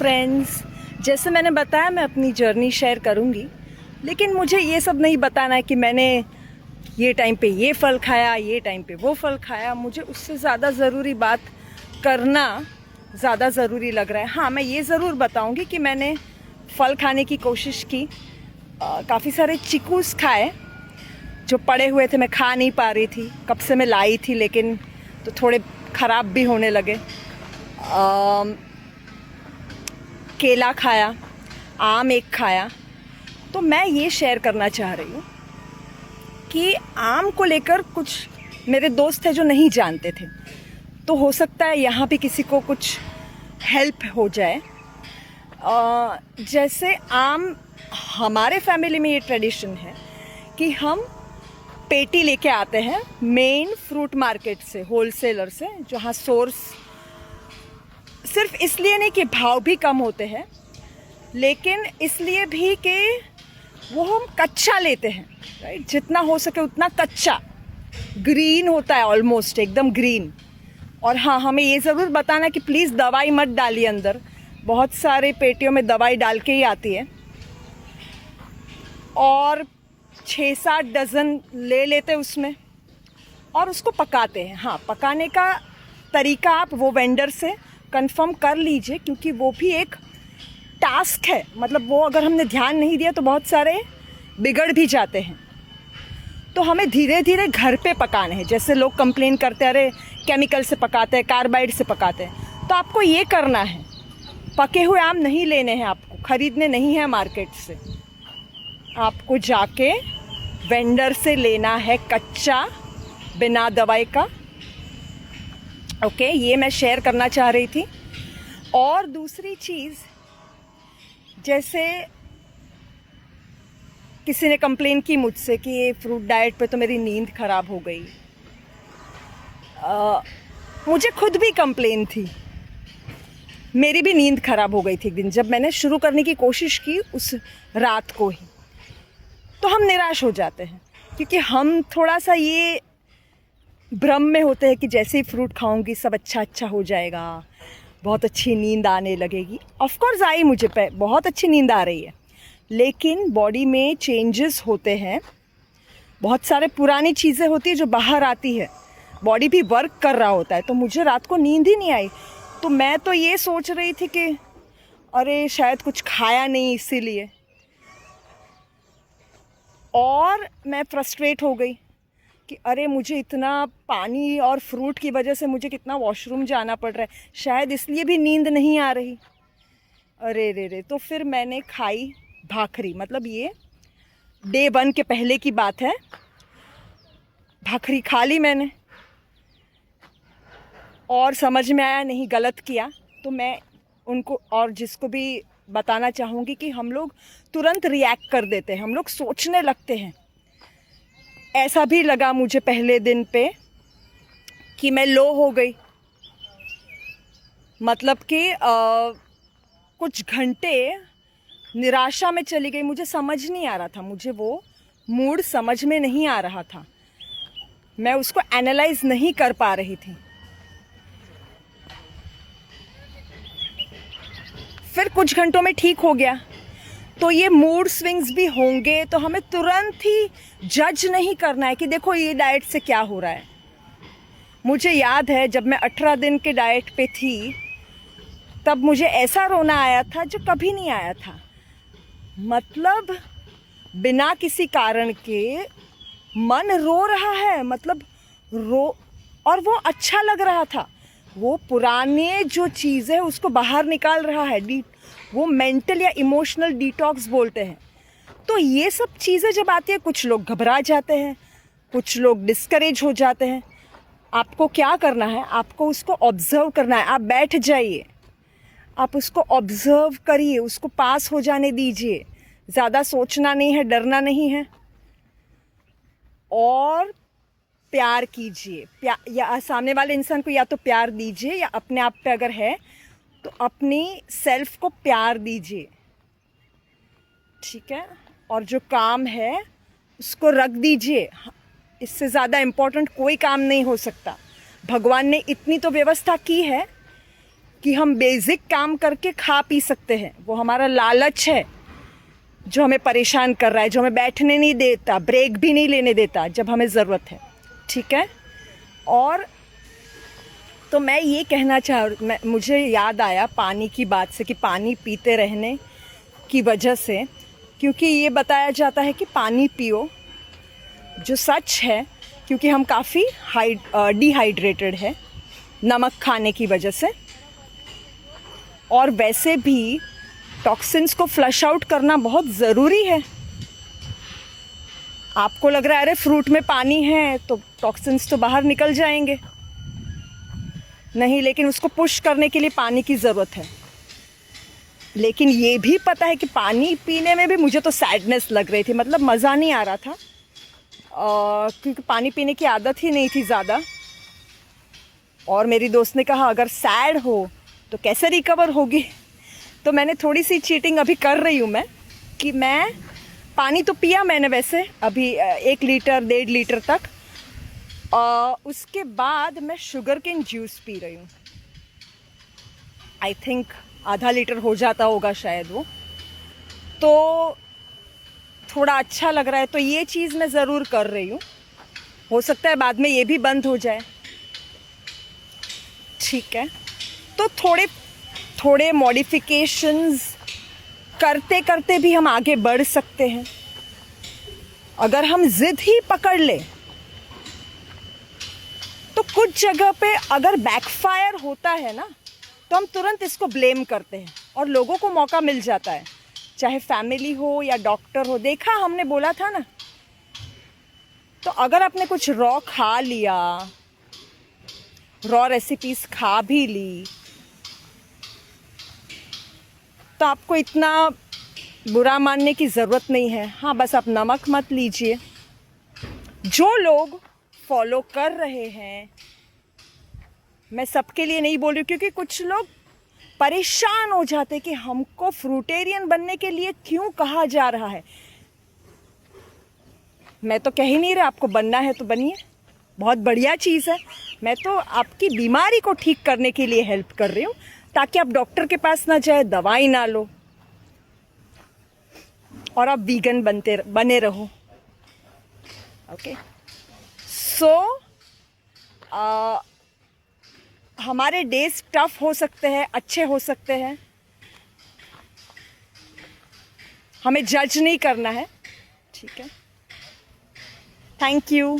Friends, जैसे मैंने बताया मैं अपनी जर्नी शेयर करूंगी, लेकिन मुझे ये सब नहीं बताना है कि मैंने ये टाइम पे ये फल खाया, ये टाइम पे वो फल खाया। मुझे उससे ज़्यादा ज़रूरी बात करना ज़्यादा ज़रूरी लग रहा है। हाँ, मैं ये ज़रूर बताऊंगी कि मैंने फल खाने की कोशिश की, काफ़ी सारे चिकूस खाए जो पड़े हुए थे, मैं खा नहीं पा रही थी। कब से मैं लाई थी, लेकिन तो थोड़े ख़राब भी होने लगे। केला खाया, आम एक खाया। तो मैं ये शेयर करना चाह रही हूँ कि आम को लेकर कुछ मेरे दोस्त थे जो नहीं जानते थे, तो हो सकता है यहाँ पे किसी को कुछ हेल्प हो जाए। जैसे आम, हमारे फैमिली में ये ट्रेडिशन है कि हम पेटी लेके आते हैं मेन फ्रूट मार्केट से, होलसेलर से, जहाँ सोर्स सिर्फ इसलिए नहीं कि भाव भी कम होते हैं, लेकिन इसलिए भी कि वो हम कच्चा लेते हैं, राइट। जितना हो सके उतना कच्चा, ग्रीन होता है, ऑलमोस्ट एकदम ग्रीन। और हाँ, हमें ये ज़रूर बताना कि प्लीज़ दवाई मत डालिए अंदर। बहुत सारे पेटियों में दवाई डाल के ही आती है, और 6-7 डज़न ले लेते उसमें और उसको पकाते हैं। हाँ, पकाने का तरीका आप वो वेंडर से कंफर्म कर लीजिए, क्योंकि वो भी एक टास्क है। मतलब वो अगर हमने ध्यान नहीं दिया तो बहुत सारे बिगड़ भी जाते हैं। तो हमें धीरे धीरे घर पे पकाने हैं। जैसे लोग कंप्लेन करते हैं, अरे केमिकल से पकाते हैं, कार्बाइड से पकाते हैं, तो आपको ये करना है, पके हुए आम नहीं लेने हैं, आपको खरीदने नहीं है मार्केट से, आपको जाके वेंडर से लेना है कच्चा, बिना दवाई का। ओके, ये मैं शेयर करना चाह रही थी। और दूसरी चीज़, जैसे किसी ने कंप्लेन की मुझसे कि ये फ्रूट डाइट पे तो मेरी नींद ख़राब हो गई। मुझे खुद भी कंप्लेन थी, मेरी भी नींद ख़राब हो गई थी एक दिन जब मैंने शुरू करने की कोशिश की उस रात को ही। तो हम निराश हो जाते हैं, क्योंकि हम थोड़ा सा ये भ्रम में होते हैं कि जैसे ही फ्रूट खाऊंगी सब अच्छा अच्छा हो जाएगा, बहुत अच्छी नींद आने लगेगी। ऑफ कोर्स आई, मुझे पे बहुत अच्छी नींद आ रही है, लेकिन बॉडी में चेंजेस होते हैं, बहुत सारे पुरानी चीज़ें होती है जो बाहर आती है, बॉडी भी वर्क कर रहा होता है। तो मुझे रात को नींद ही नहीं आई। तो मैं तो ये सोच रही थी कि अरे शायद कुछ खाया नहीं इसीलिए, और मैं फ्रस्ट्रेट हो गई कि अरे मुझे इतना पानी और फ्रूट की वजह से मुझे कितना वॉशरूम जाना पड़ रहा है, शायद इसलिए भी नींद नहीं आ रही। अरे रे रे, तो फिर मैंने खाई भाखरी। मतलब ये डे 1 के पहले की बात है। भाखरी खा ली मैंने, और समझ में आया नहीं, गलत किया। तो मैं उनको और जिसको भी बताना चाहूँगी कि हम लोग तुरंत रिएक्ट कर देते हैं, हम लोग सोचने लगते हैं। ऐसा भी लगा मुझे पहले दिन पे कि मैं लो हो गई, मतलब कि कुछ घंटे निराशा में चली गई। मुझे समझ नहीं आ रहा था, मुझे वो मूड समझ में नहीं आ रहा था, मैं उसको एनालाइज नहीं कर पा रही थी। फिर कुछ घंटों में ठीक हो गया। तो ये मूड स्विंग्स भी होंगे, तो हमें तुरंत ही जज नहीं करना है कि देखो ये डाइट से क्या हो रहा है। मुझे याद है जब मैं 18 दिन के डाइट पे थी, तब मुझे ऐसा रोना आया था जो कभी नहीं आया था। मतलब बिना किसी कारण के मन रो रहा है, मतलब और वो अच्छा लग रहा था। वो पुराने जो चीज़ है उसको बाहर निकाल रहा है, वो मेंटल या इमोशनल डिटॉक्स बोलते हैं। तो ये सब चीज़ें जब आती है, कुछ लोग घबरा जाते हैं, कुछ लोग डिस्करेज हो जाते हैं। आपको क्या करना है, आपको उसको ऑब्जर्व करना है। आप बैठ जाइए, आप उसको ऑब्जर्व करिए, उसको पास हो जाने दीजिए। ज़्यादा सोचना नहीं है, डरना नहीं है, और प्यार कीजिए। या सामने वाले इंसान को या तो प्यार दीजिए, या अपने आप पे अगर है तो अपनी सेल्फ को प्यार दीजिए, ठीक है। और जो काम है उसको रख दीजिए। इससे ज़्यादा इम्पोर्टेंट कोई काम नहीं हो सकता। भगवान ने इतनी तो व्यवस्था की है कि हम बेसिक काम करके खा पी सकते हैं, वो हमारा लालच है जो हमें परेशान कर रहा है, जो हमें बैठने नहीं देता, ब्रेक भी नहीं लेने देता जब हमें ज़रूरत है। ठीक है। और तो मैं ये कहना मुझे याद आया पानी की बात से कि पानी पीते रहने की वजह से, क्योंकि ये बताया जाता है कि पानी पियो, जो सच है, क्योंकि हम काफ़ी डिहाइड्रेटेड है नमक खाने की वजह से। और वैसे भी टॉक्सिन्स को फ्लश आउट करना बहुत ज़रूरी है। आपको लग रहा है अरे फ्रूट में पानी है तो टॉक्सिन्स तो बाहर निकल जाएंगे, नहीं, लेकिन उसको पुश करने के लिए पानी की ज़रूरत है। लेकिन ये भी पता है कि पानी पीने में भी मुझे तो सैडनेस लग रही थी, मतलब मज़ा नहीं आ रहा था, क्योंकि पानी पीने की आदत ही नहीं थी ज़्यादा। और मेरी दोस्त ने कहा अगर सैड हो तो कैसे रिकवर होगी, तो मैंने थोड़ी सी चीटिंग अभी कर रही हूँ मैं, कि मैं पानी तो पिया मैंने वैसे अभी 1 लीटर 1.5 लीटर तक, उसके बाद मैं शुगर केन जूस पी रही हूँ। आई थिंक आधा लीटर हो जाता होगा शायद वो, तो थोड़ा अच्छा लग रहा है। तो ये चीज़ मैं ज़रूर कर रही हूँ, हो सकता है बाद में ये भी बंद हो जाए। ठीक है। तो थोड़े थोड़े मॉडिफिकेशंस करते करते भी हम आगे बढ़ सकते हैं। अगर हम ज़िद ही पकड़ लें तो कुछ जगह पे अगर बैकफायर होता है ना, तो हम तुरंत इसको ब्लेम करते हैं और लोगों को मौका मिल जाता है, चाहे फैमिली हो या डॉक्टर हो। देखा हमने बोला था ना। तो अगर आपने कुछ रॉ खा लिया, रॉ रेसिपीज खा भी ली, तो आपको इतना बुरा मानने की ज़रूरत नहीं है। हाँ, बस आप नमक मत लीजिए। जो लोग फॉलो कर रहे हैं, मैं सबके लिए नहीं बोल रही हूँ, क्योंकि कुछ लोग परेशान हो जाते कि हमको फ्रूटेरियन बनने के लिए क्यों कहा जा रहा है। मैं तो कह ही नहीं रहा, आपको बनना है तो बनिए, बहुत बढ़िया चीज़ है। मैं तो आपकी बीमारी को ठीक करने के लिए हेल्प कर रही हूँ, ताकि आप डॉक्टर के पास ना जाए, दवाई ना लो, और आप वीगन बने रहो। ओके। सो हमारे डेज टफ हो सकते हैं, अच्छे हो सकते हैं, हमें जज नहीं करना है। ठीक है। Thank you.